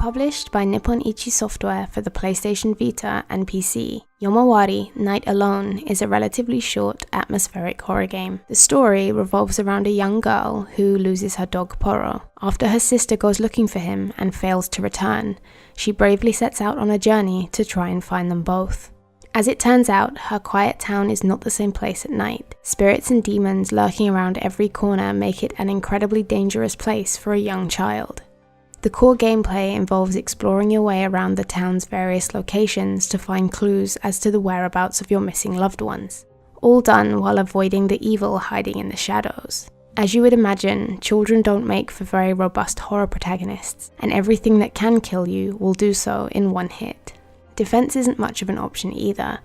Published by Nippon Ichi Software for the PlayStation Vita and PC, Yomawari, Night Alone is a relatively short, atmospheric horror game. The story revolves around a young girl who loses her dog Poro. After her sister goes looking for him and fails to return, she bravely sets out on a journey to try and find them both. As it turns out, her quiet town is not the same place at night. Spirits and demons lurking around every corner make it an incredibly dangerous place for a young child. The core gameplay involves exploring your way around the town's various locations to find clues as to the whereabouts of your missing loved ones, all done while avoiding the evil hiding in the shadows. As you would imagine, children don't make for very robust horror protagonists, and everything that can kill you will do so in one hit. Defense isn't much of an option either.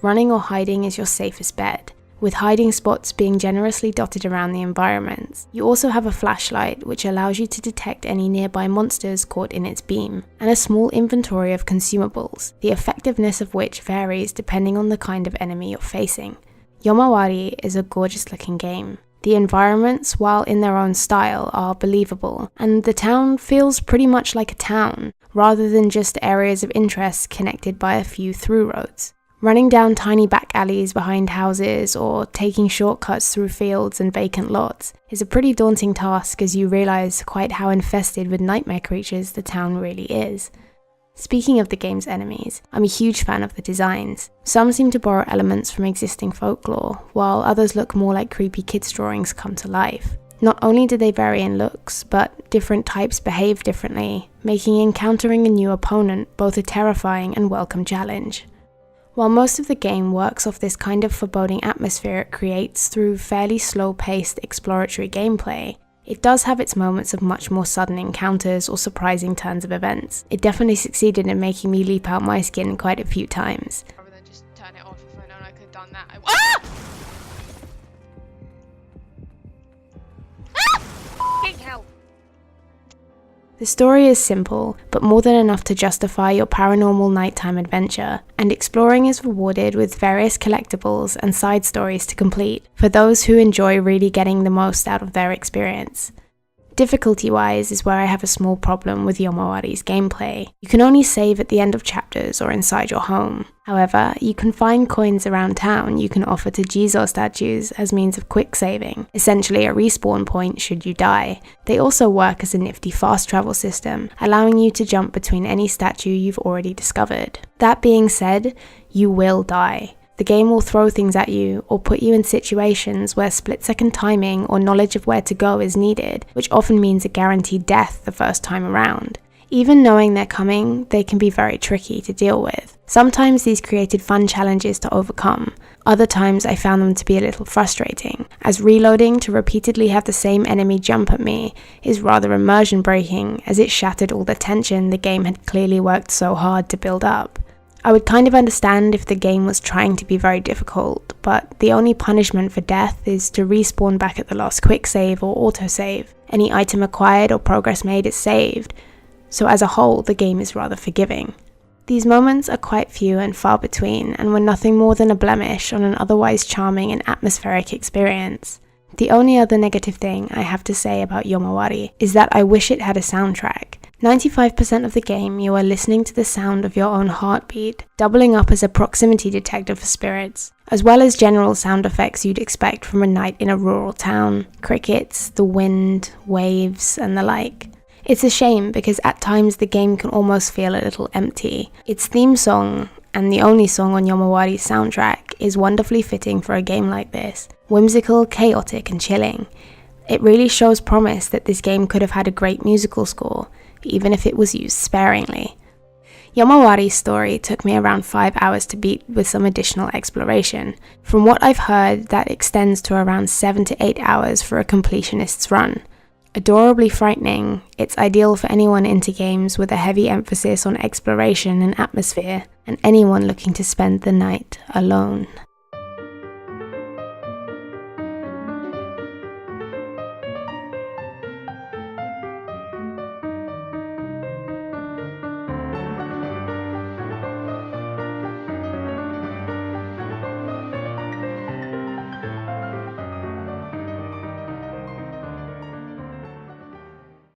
Running or hiding is your safest bet, with hiding spots being generously dotted around the environments. You also have a flashlight, which allows you to detect any nearby monsters caught in its beam, and a small inventory of consumables, the effectiveness of which varies depending on the kind of enemy you're facing. Yomawari is a gorgeous looking game. The environments, while in their own style, are believable, and the town feels pretty much like a town, rather than just areas of interest connected by a few through roads. Running down tiny back alleys behind houses or taking shortcuts through fields and vacant lots is a pretty daunting task as you realize quite how infested with nightmare creatures the town really is. Speaking of the game's enemies, I'm a huge fan of the designs. Some seem to borrow elements from existing folklore, while others look more like creepy kids' drawings come to life. Not only do they vary in looks, but different types behave differently, making encountering a new opponent both a terrifying and welcome challenge. While most of the game works off this kind of foreboding atmosphere it creates through fairly slow-paced exploratory gameplay, it does have its moments of much more sudden encounters or surprising turns of events. It definitely succeeded in making me leap out my skin quite a few times. Rather than just turn it off, if I know I could have done that. Ah! Fucking hell. The story is simple, but more than enough to justify your paranormal nighttime adventure, and exploring is rewarded with various collectibles and side stories to complete, for those who enjoy really getting the most out of their experience. Difficulty-wise is where I have a small problem with Yomawari's gameplay. You can only save at the end of chapters or inside your home. However, you can find coins around town you can offer to Jizo statues as means of quick saving, essentially a respawn point should you die. They also work as a nifty fast travel system, allowing you to jump between any statue you've already discovered. That being said, you will die. The game will throw things at you or put you in situations where split-second timing or knowledge of where to go is needed, which often means a guaranteed death the first time around. Even knowing they're coming, they can be very tricky to deal with. Sometimes these created fun challenges to overcome. Other times I found them to be a little frustrating, as reloading to repeatedly have the same enemy jump at me is rather immersion breaking, as it shattered all the tension the game had clearly worked so hard to build up. I would kind of understand if the game was trying to be very difficult, but the only punishment for death is to respawn back at the last quick save or autosave. Any item acquired or progress made is saved, so as a whole the game is rather forgiving. These moments are quite few and far between, and were nothing more than a blemish on an otherwise charming and atmospheric experience. The only other negative thing I have to say about Yomawari is that I wish it had a soundtrack. 95% of the game you are listening to the sound of your own heartbeat, doubling up as a proximity detector for spirits, as well as general sound effects you'd expect from a night in a rural town, crickets, the wind, waves, and the like. It's a shame because at times the game can almost feel a little empty. Its theme song, and the only song on Yomawari's soundtrack, is wonderfully fitting for a game like this. Whimsical, chaotic, and chilling. It really shows promise that this game could have had a great musical score, even if it was used sparingly. Yomawari's story took me around 5 hours to beat with some additional exploration. From what I've heard, that extends to around 7 to 8 hours for a completionist's run. Adorably frightening, it's ideal for anyone into games with a heavy emphasis on exploration and atmosphere, and anyone looking to spend the night alone.